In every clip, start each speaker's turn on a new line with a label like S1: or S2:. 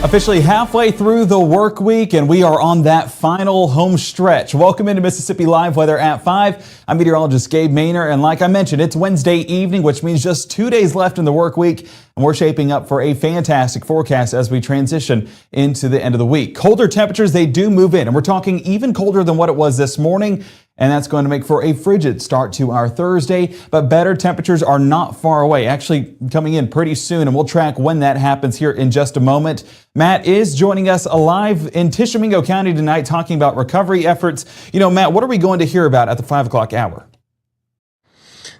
S1: Officially halfway through the work week, and we are on that final home stretch. Welcome into Mississippi Live Weather at 5. I'm meteorologist Gabe Maynor, and like I mentioned, it's Wednesday evening, which means just 2 days left in the work week, and we're shaping up for a fantastic forecast as we transition into the end of the week. Colder temperatures, they do move in, and we're talking even colder than what it was this morning. And that's going to make for a frigid start to our Thursday, but better temperatures are not far away, actually coming in pretty soon, and we'll track when that happens here in just a moment. Matt is joining us live in Tishomingo County tonight talking about recovery efforts. You know, Matt, what are we going to hear about at the 5 o'clock hour?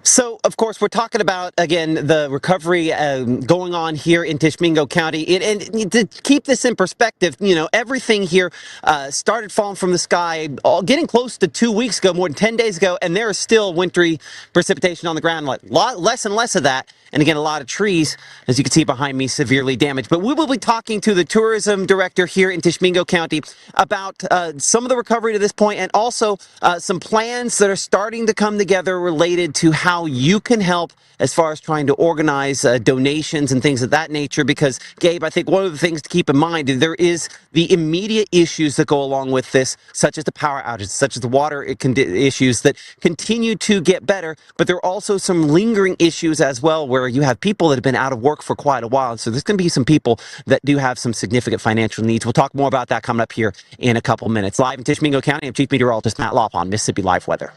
S2: So, of course, we're talking about, again, the recovery going on here in Tishomingo County. And to keep this in perspective, you know, everything here started falling from the sky getting close to 2 weeks ago, more than 10 days ago, and there is still wintry precipitation on the ground, a lot less and less of that. And again, a lot of trees, as you can see behind me, severely damaged. But we will be talking to the tourism director here in Tishomingo County about some of the recovery to this point, and also some plans that are starting to come together related to how you can help as far as trying to organize donations and things of that nature. Because, Gabe, I think one of the things to keep in mind is there is the immediate issues that go along with this, such as the power outages, such as the water issues that continue to get better. But there are also some lingering issues as well, where you have people that have been out of work for quite a while. So there's going to be some people that do have some significant financial needs. We'll talk more about that coming up here in a couple minutes. Live in Tishomingo County, I'm Chief Meteorologist Matt Lopp on Mississippi Live Weather.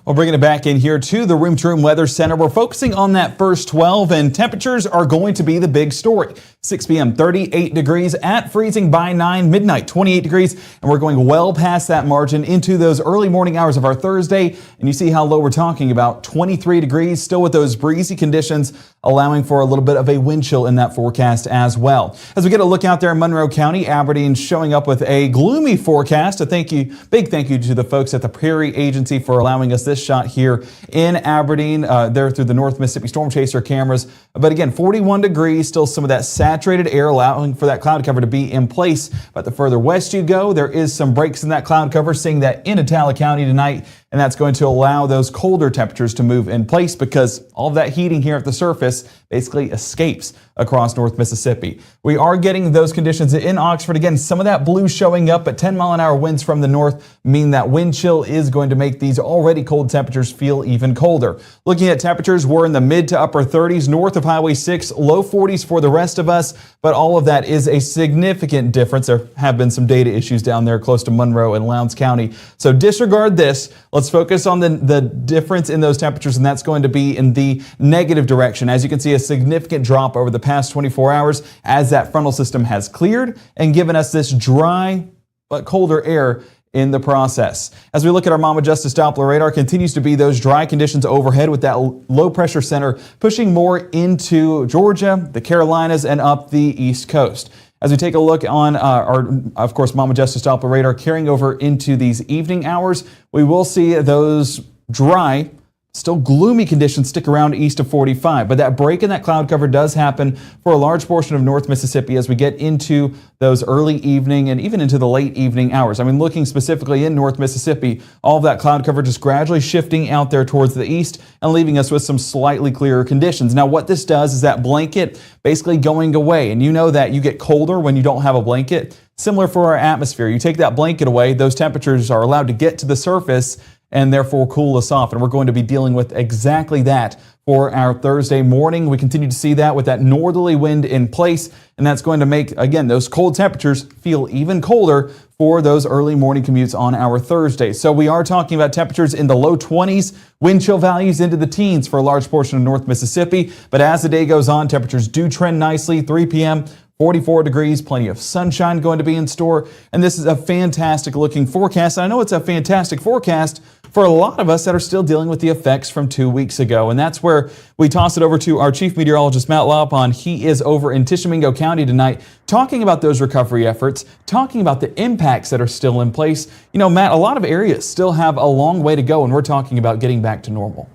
S1: We're bringing it back in here to the Room to Room Weather Center. We're focusing on that first 12, and temperatures are going to be the big story. 6 p.m., 38 degrees at freezing by 9, midnight, 28 degrees, and we're going well past that margin into those early morning hours of our Thursday. And you see how low we're talking about, 23 degrees, still with those breezy conditions, allowing for a little bit of a wind chill in that forecast as well. As we get a look out there in Monroe County, Aberdeen showing up with a gloomy forecast. A big thank you to the folks at the Prairie Agency for allowing us this shot here in Aberdeen, there through the North Mississippi Storm Chaser cameras. But again, 41 degrees, still some of that saturated air allowing for that cloud cover to be in place. But the further west you go, there is some breaks in that cloud cover, seeing that in Attala County tonight. And that's going to allow those colder temperatures to move in place, because all of that heating here at the surface basically escapes across North Mississippi. We are getting those conditions in Oxford. Again, some of that blue showing up, but 10-mile-an-hour winds from the north mean that wind chill is going to make these already cold temperatures feel even colder. Looking at temperatures, we're in the mid to upper 30s north of Highway 6, low 40s for the rest of us, but all of that is a significant difference. There have been some data issues down there close to Monroe and Lowndes County. So disregard this. Let's focus on the difference in those temperatures, and that's going to be in the negative direction. As you can see, a significant drop over the past 24 hours as that frontal system has cleared and given us this dry but colder air in the process. As we look at our Mama Justice Doppler radar, continues to be those dry conditions overhead, with that low pressure center pushing more into Georgia, the Carolinas, and up the East Coast. As we take a look on our, of course, Mama Justice Doppler radar carrying over into these evening hours, we will see those dry, still gloomy conditions stick around east of 45, but that break in that cloud cover does happen for a large portion of North Mississippi as we get into those early evening and even into the late evening hours. I mean, looking specifically in North Mississippi, all of that cloud cover just gradually shifting out there towards the east and leaving us with some slightly clearer conditions. Now, what this does is that blanket basically going away, and you know that you get colder when you don't have a blanket. Similar for our atmosphere. You take that blanket away, those temperatures are allowed to get to the surface and therefore cool us off. And we're going to be dealing with exactly that for our Thursday morning. We continue to see that with that northerly wind in place, and that's going to make, again, those cold temperatures feel even colder for those early morning commutes on our Thursday. So we are talking about temperatures in the low 20s, wind chill values into the teens for a large portion of North Mississippi. But as the day goes on, temperatures do trend nicely. 3 p.m., 44 degrees, plenty of sunshine going to be in store. And this is a fantastic looking forecast. And I know it's a fantastic forecast for a lot of us that are still dealing with the effects from 2 weeks ago. And that's where we toss it over to our Chief Meteorologist, Matt Lopp. He is over in Tishomingo County tonight, talking about those recovery efforts, talking about the impacts that are still in place. You know, Matt, a lot of areas still have a long way to go, and we're talking about getting back to normal.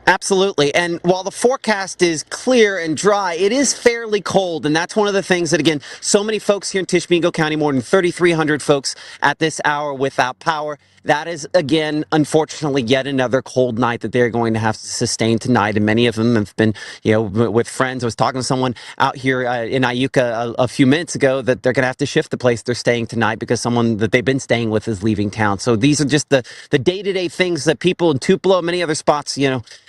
S2: Absolutely. And while the forecast is clear and dry, it is fairly cold. And that's one of the things that, again, so many folks here in Tishomingo County, more than 3,300 folks at this hour without power. that is, again, unfortunately, yet another cold night that they're going to have to sustain tonight. And many of them have been, with friends. I was talking to someone out here in Iuka a few minutes ago that they're going to have to shift the place they're staying tonight because someone that they've been staying with is leaving town. So these are just the day-to-day things that people in Tupelo and many other spots,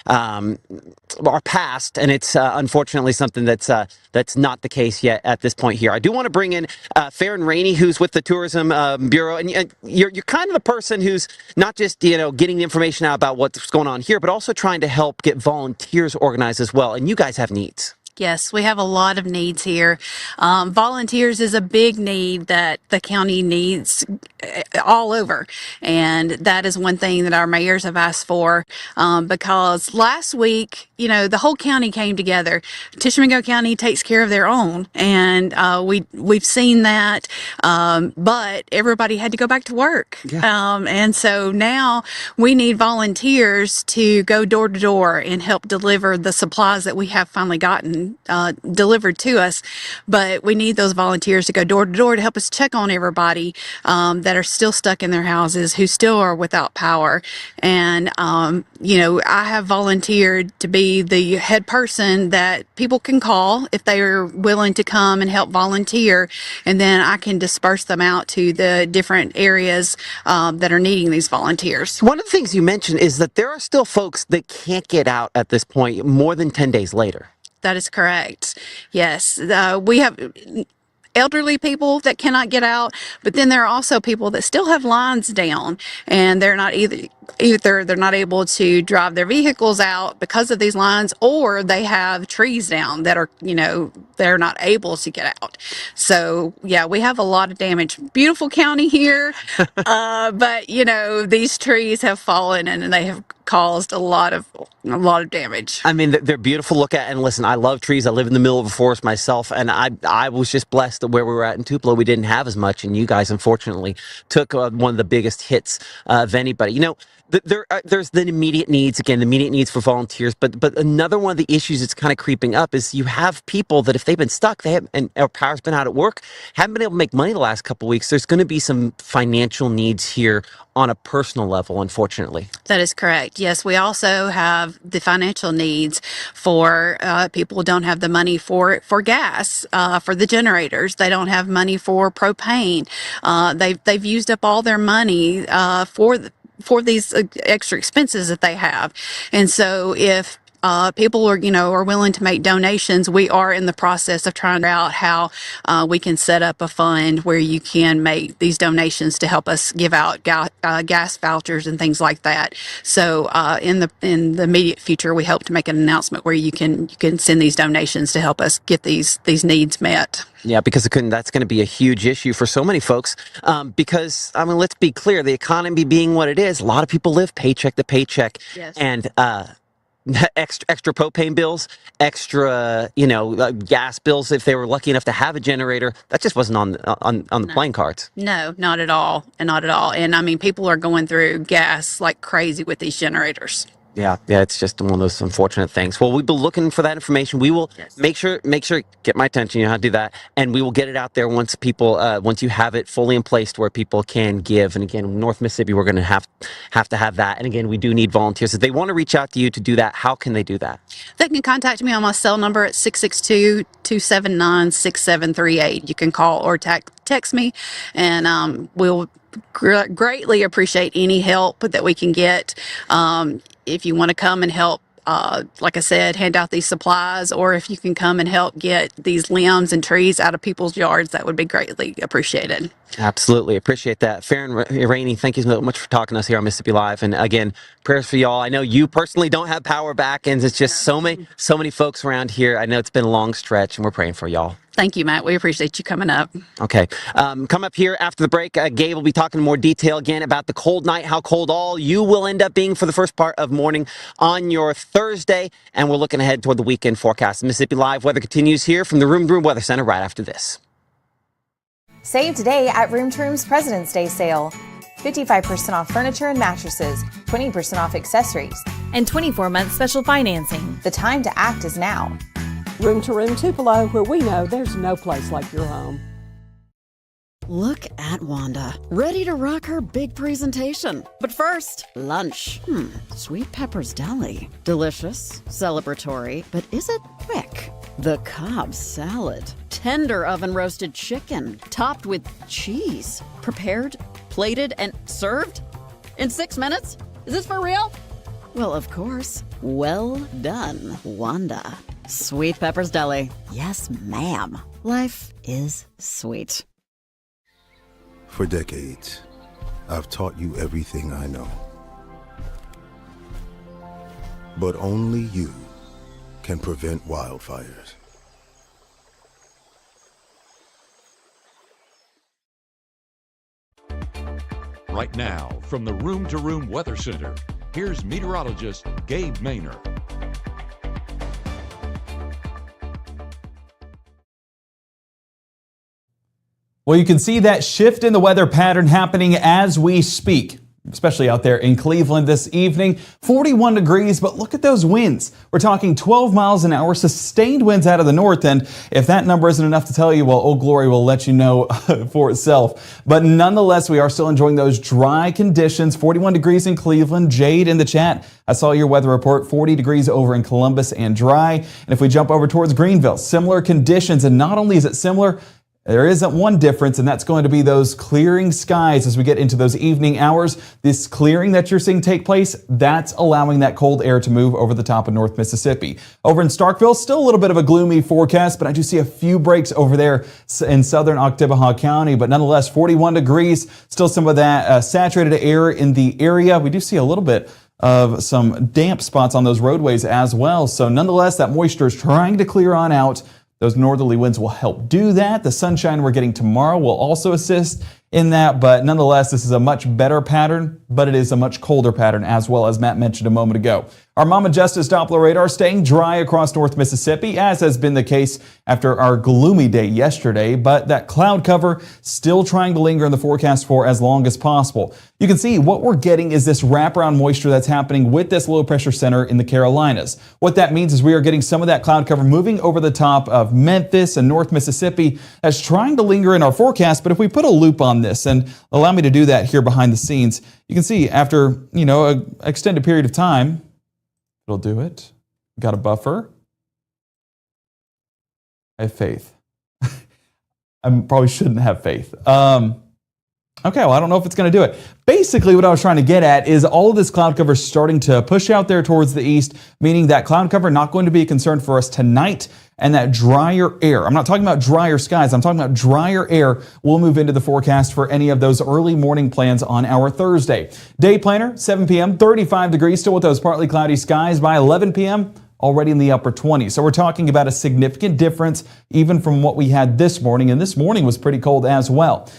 S2: are past, and it's unfortunately something that's not the case yet at this point here. I do want to bring in Farron Rainey, who's with the Tourism Bureau, and you're kind of the person who's not just getting the information out about what's going on here, but also trying to help get volunteers organized as well. And you guys have needs.
S3: Yes, we have a lot of needs here. Volunteers is a big need that the county needs all over. And that is one thing that our mayors have asked for because last week, the whole county came together. Tishomingo County takes care of their own. And we've seen that. But everybody had to go back to work. Yeah. And so now we need volunteers to go door to door and help deliver the supplies that we have finally gotten delivered to us, but we need those volunteers to go door to door to help us check on everybody that are still stuck in their houses, who still are without power. And I have volunteered to be the head person that people can call if they are willing to come and help volunteer, and then I can disperse them out to the different areas that are needing these volunteers.
S2: One of the things you mentioned is that there are still folks that can't get out at this point more than 10 days later.
S3: That is correct. Yes, we have elderly people that cannot get out, but then there are also people that still have lines down, and they're not either they're not able to drive their vehicles out because of these lines, or they have trees down that are they're not able to get out. So yeah, we have a lot of damage. Beautiful county here, but these trees have fallen and they have caused a lot of damage.
S2: I mean, they're beautiful to look at, and listen, I love trees. I live in the middle of a forest myself, and I was just blessed that where we were at in Tupelo, we didn't have as much, and you guys unfortunately took one of the biggest hits of anybody. There's the immediate needs, again, the immediate needs for volunteers, but another one of the issues that's kind of creeping up is you have people that if they've been stuck, and our power's been out at work, haven't been able to make money the last couple of weeks. There's going to be some financial needs here on a personal level, unfortunately.
S3: That is correct. Yes, we also have the financial needs for people who don't have the money for gas, for the generators. They don't have money for propane. They've used up all their money for these extra expenses that they have. And so if people are willing to make donations, we are in the process of trying out how we can set up a fund where you can make these donations to help us give out gas vouchers and things like that. So in the immediate future, we hope to make an announcement where you can send these donations to help us get these needs met.
S2: Yeah, because that's going to be a huge issue for so many folks. Because, I mean, let's be clear, the economy being what it is, a lot of people live paycheck to paycheck. Yes. And extra propane bills, extra, gas bills, if they were lucky enough to have a generator, that just wasn't on the playing cards.
S3: No, not at all. Not at all. And I mean, people are going through gas like crazy with these generators.
S2: Yeah, it's just one of those unfortunate things. Well, we've been looking for that information. We will make sure get my attention. You know how to do that, and we will get it out there once you have it fully in place to where people can give. And again, North Mississippi, we're going to have to have that. And again, we do need volunteers. If they want to reach out to you to do that, how can they do that?
S3: They can contact me on my cell number at 662-279-6738. You can call or text me, and we'll greatly appreciate any help that we can get. If you want to come and help, like I said, hand out these supplies, or if you can come and help get these limbs and trees out of people's yards, that would be greatly appreciated.
S2: Absolutely. Appreciate that. Farron Rainey, thank you so much for talking to us here on Mississippi Live. And again, prayers for y'all. I know you personally don't have power back, and it's just so many folks around here. I know it's been a long stretch, and we're praying for y'all.
S3: Thank you, Matt. We appreciate you coming up.
S2: Okay. Come up here after the break. Gabe will be talking in more detail again about the cold night, how cold all you will end up being for the first part of morning on your Thursday. And we're looking ahead toward the weekend forecast. Mississippi Live weather continues here from the Room to Room Weather Center right after this.
S4: Save today at Room to Room's President's Day sale. 55% off furniture and mattresses, 20% off accessories,
S5: and 24-month special financing.
S4: The time to act is now.
S6: Room to Room Tupelo, where we know there's no place like your home. Look at Wanda, ready to rock her big presentation. But first, lunch. Sweet Pepper's Deli. Delicious, celebratory, but is it quick? The Cobb salad. Tender oven roasted chicken, topped with cheese. Prepared, plated, and served? In 6 minutes? Is this for real? Well, of course. Well done, Wanda. Sweet Pepper's Deli. Yes, ma'am. Life is sweet.
S7: For decades, I've taught you everything I know. But only you can prevent wildfires.
S8: Right now, from the Room to Room Weather Center, here's meteorologist Gabe Maynor.
S1: Well, you can see that shift in the weather pattern happening as we speak, especially out there in Cleveland this evening. 41 degrees, but look at those winds. We're talking 12 miles an hour, sustained winds out of the north. And if that number isn't enough to tell you, well, Old Glory will let you know for itself. But nonetheless, we are still enjoying those dry conditions. 41 degrees in Cleveland. Jade in the chat, I saw your weather report. 40 degrees over in Columbus and dry. And if we jump over towards Greenville, similar conditions. And not only is it similar, there isn't one difference, and that's going to be those clearing skies as we get into those evening hours. This clearing that you're seeing take place, that's allowing that cold air to move over the top of North Mississippi. Over in Starkville, still a little bit of a gloomy forecast, but I do see a few breaks over there in southern Oktibbeha County. But nonetheless, 41 degrees, still some of that saturated air in the area. We do see a little bit of some damp spots on those roadways as well. So nonetheless, that moisture is trying to clear on out. Those northerly winds will help do that. The sunshine we're getting tomorrow will also assist in that, but nonetheless, this is a much better pattern, but it is a much colder pattern as well, as Matt mentioned a moment ago. Our Mama Justice Doppler radar staying dry across North Mississippi, as has been the case after our gloomy day yesterday, but that cloud cover still trying to linger in the forecast for as long as possible. You can see what we're getting is this wraparound moisture that's happening with this low pressure center in the Carolinas. What that means is we are getting some of that cloud cover moving over the top of Memphis and North Mississippi as trying to linger in our forecast. But if we put a loop on this, and allow me to do that here behind the scenes, you can see after, an extended period of time, it'll do it. Got a buffer. I have faith. I probably shouldn't have faith. Okay, well, I don't know if it's going to do it. Basically, what I was trying to get at is all of this cloud cover starting to push out there towards the east, meaning that cloud cover not going to be a concern for us tonight, and that drier air. I'm not talking about drier skies. I'm talking about drier air will move into the forecast for any of those early morning plans on our Thursday. Day planner, 7 p.m., 35 degrees, still with those partly cloudy skies. By 11 p.m., already in the upper 20s. So we're talking about a significant difference even from what we had this morning, and this morning was pretty cold as well.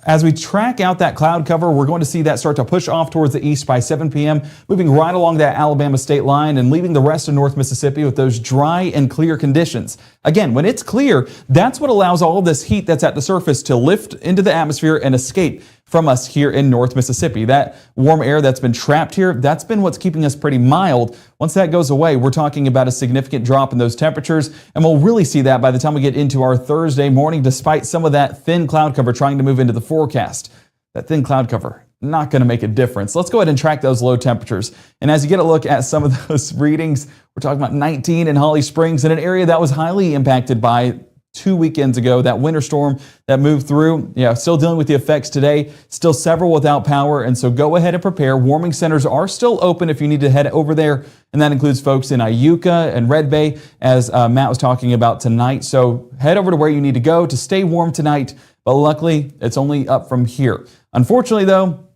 S1: As we track out that cloud cover, we're going to see that start to push off towards the east by 7 p.m., moving right along that Alabama state line and leaving the rest of North Mississippi with those dry and clear conditions. Again, when it's clear, that's what allows all of this heat that's at the surface to lift into the atmosphere and escape from us here in North Mississippi. That warm air that's been trapped here, that's been what's keeping us pretty mild. Once that goes away, we're talking about a significant drop in those temperatures, and we'll really see that by the time we get into our Thursday morning, despite some of that thin cloud cover trying to move into the forecast. That thin cloud cover, not going to make a difference. Let's go ahead and track those low temperatures. And as you get a look at some of those readings, we're talking about 19 in Holly Springs, in an area that was highly impacted by 2 weekends ago, that winter storm that moved through. Yeah, still dealing with the effects today, still several without power, and so go ahead and prepare. Warming centers are still open if you need to head over there, and that includes folks in Iuka and Red Bay, as Matt was talking about tonight. So head over to where you need to go to stay warm tonight, but luckily it's only up from here. Unfortunately though,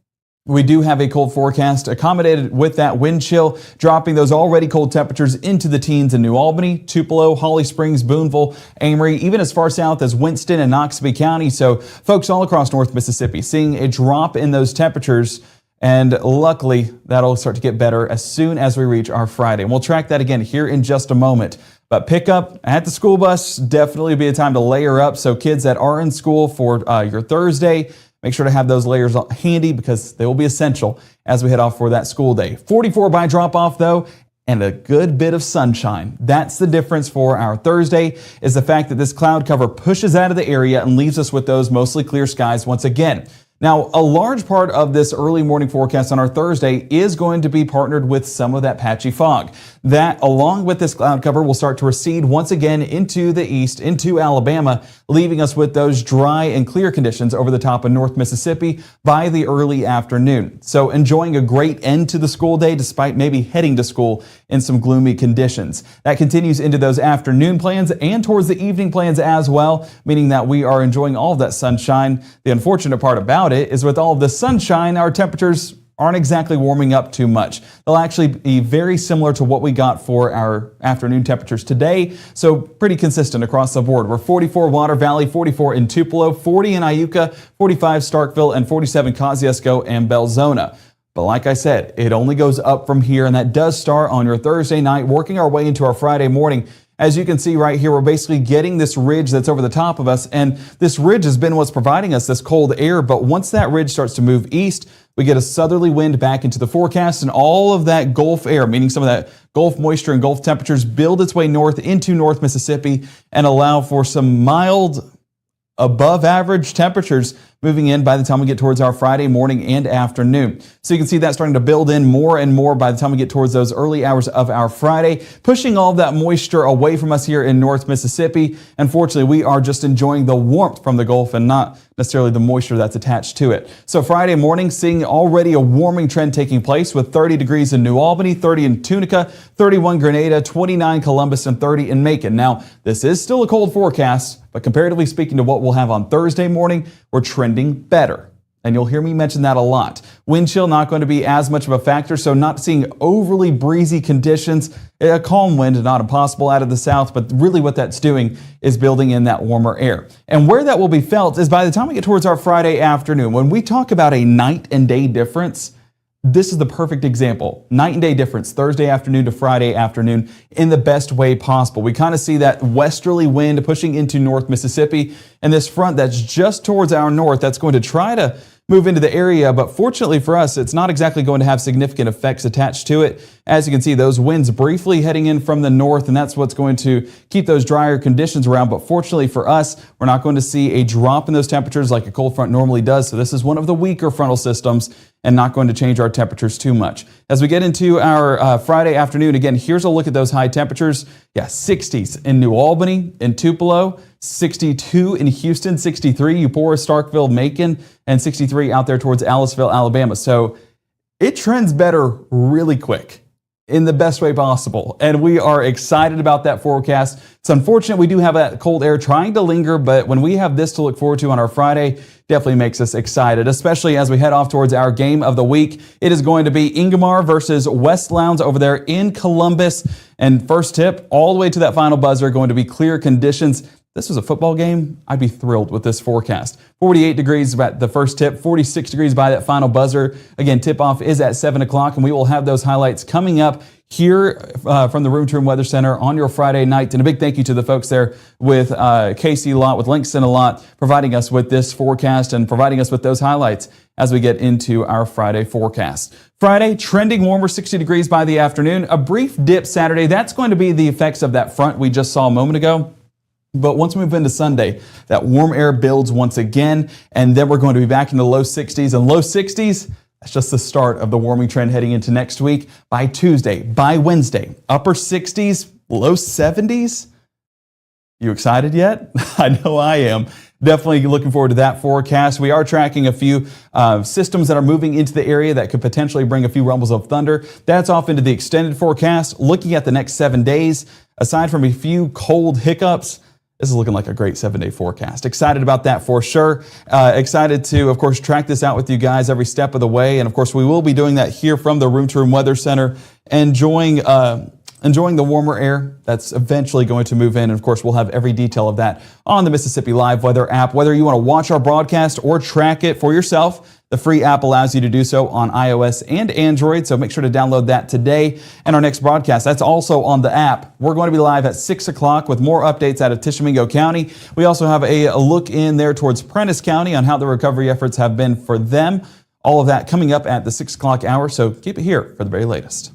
S1: we do have a cold forecast accommodated with that wind chill, dropping those already cold temperatures into the teens in New Albany, Tupelo, Holly Springs, Boonville, Amory, even as far south as Winston and Noxubee County. So folks all across North Mississippi seeing a drop in those temperatures, and luckily that'll start to get better as soon as we reach our Friday. And we'll track that again here in just a moment. But pick up at the school bus, definitely be a time to layer up. So kids that are in school for your Thursday, make sure to have those layers handy because they will be essential as we head off for that school day. 44 by drop-off, though. and a good bit of sunshine. That's the difference for our Thursday, is the fact that this cloud cover pushes out of the area and leaves us with those mostly clear skies once again. Now, a large part of this early morning forecast on our Thursday is going to be partnered with some of that patchy fog. That, along with this cloud cover, will start to recede once again into the east, into Alabama, leaving us with those dry and clear conditions over the top of North Mississippi by the early afternoon. So enjoying a great end to the school day despite maybe heading to school in some gloomy conditions. That continues into those afternoon plans and towards the evening plans as well, meaning that we are enjoying all of that sunshine. The unfortunate part about it is with all of the sunshine, our temperatures aren't exactly warming up too much. They'll actually be very similar to what we got for our afternoon temperatures today, so pretty consistent across the board. We're 44 Water Valley, 44 in Tupelo, 40 in Iuka, 45 Starkville, and 47 Kosciuszko and Belzona. But like I said, it only goes up from here, and that does start on your Thursday night, working our way into our Friday morning. As you can see right here, we're basically getting this ridge that's over the top of us, and this ridge has been what's providing us this cold air. But once that ridge starts to move east, we get a southerly wind back into the forecast, and all of that Gulf air, meaning some of that Gulf moisture and Gulf temperatures, build its way north into North Mississippi and allow for some mild, above average temperatures moving in by the time we get towards our Friday morning and afternoon. So you can see that starting to build in more and more by the time we get towards those early hours of our Friday, pushing all of that moisture away from us here in North Mississippi. Unfortunately, we are just enjoying the warmth from the Gulf and not necessarily the moisture that's attached to it. So Friday morning, seeing already a warming trend taking place with 30 degrees in New Albany, 30 in Tunica, 31 Grenada, 29 Columbus, and 30 in Macon. Now, this is still a cold forecast, but comparatively speaking to what we'll have on Thursday morning, we're trending better. And you'll hear me mention that a lot. Wind chill not going to be as much of a factor, so not seeing overly breezy conditions. A calm wind, not impossible out of the south, but really what that's doing is building in that warmer air. And where that will be felt is by the time we get towards our Friday afternoon. When we talk about a night and day difference, this is the perfect example. Night and day difference, Thursday afternoon to Friday afternoon, in the best way possible. We kind of see that westerly wind pushing into North Mississippi, and this front that's just towards our north that's going to try to move into the area, but fortunately for us, it's not exactly going to have significant effects attached to it. As you can see, those winds briefly heading in from the north, and that's what's going to keep those drier conditions around. But fortunately for us, we're not going to see a drop in those temperatures like a cold front normally does. So this is one of the weaker frontal systems and not going to change our temperatures too much. As we get into our Friday afternoon, again, here's a look at those high temperatures. Yeah, 60s in New Albany, in Tupelo, 62 in Houston, 63 Eupora, Starkville, Macon, and 63 out there towards Aliceville, Alabama. So it trends better really quick in the best way possible. And we are excited about that forecast. It's unfortunate we do have that cold air trying to linger, but when we have this to look forward to on our Friday, definitely makes us excited, especially as we head off towards our game of the week. It is going to be Ingomar versus West Lowndes over there in Columbus. And first tip, all the way to that final buzzer, going to be clear conditions. This was a football game, I'd be thrilled with this forecast. 48 degrees at the first tip, 46 degrees by that final buzzer. Again, tip-off is at 7 o'clock, and we will have those highlights coming up here from the Room to Room Weather Center on your Friday night. And a big thank you to the folks there with Casey Lott, with Langston a lot, providing us with this forecast and providing us with those highlights as we get into our Friday forecast. Friday, trending warmer, 60 degrees by the afternoon. A brief dip Saturday. That's going to be the effects of that front we just saw a moment ago. But once we move into Sunday, that warm air builds once again, and then we're going to be back in the low 60s. And low 60s, that's just the start of the warming trend heading into next week. By Tuesday, by Wednesday, upper 60s, low 70s. You excited yet? I know I am. Definitely looking forward to that forecast. We are tracking a few systems that are moving into the area that could potentially bring a few rumbles of thunder. That's off into the extended forecast. Looking at the next 7 days, aside from a few cold hiccups, this is looking like a great 7-day forecast. Excited about that for sure. Excited to, of course, track this out with you guys every step of the way. And of course, we will be doing that here from the Room to Room Weather Center, enjoying the warmer air that's eventually going to move in. And of course, we'll have every detail of that on the Mississippi Live Weather app. Whether you want to watch our broadcast or track it for yourself, the free app allows you to do so on iOS and Android, so make sure to download that today. And our next broadcast, that's also on the app. We're going to be live at 6 o'clock with more updates out of Tishomingo County. We also have a look in there towards Prentiss County on how the recovery efforts have been for them. All of that coming up at the 6 o'clock hour, so keep it here for the very latest.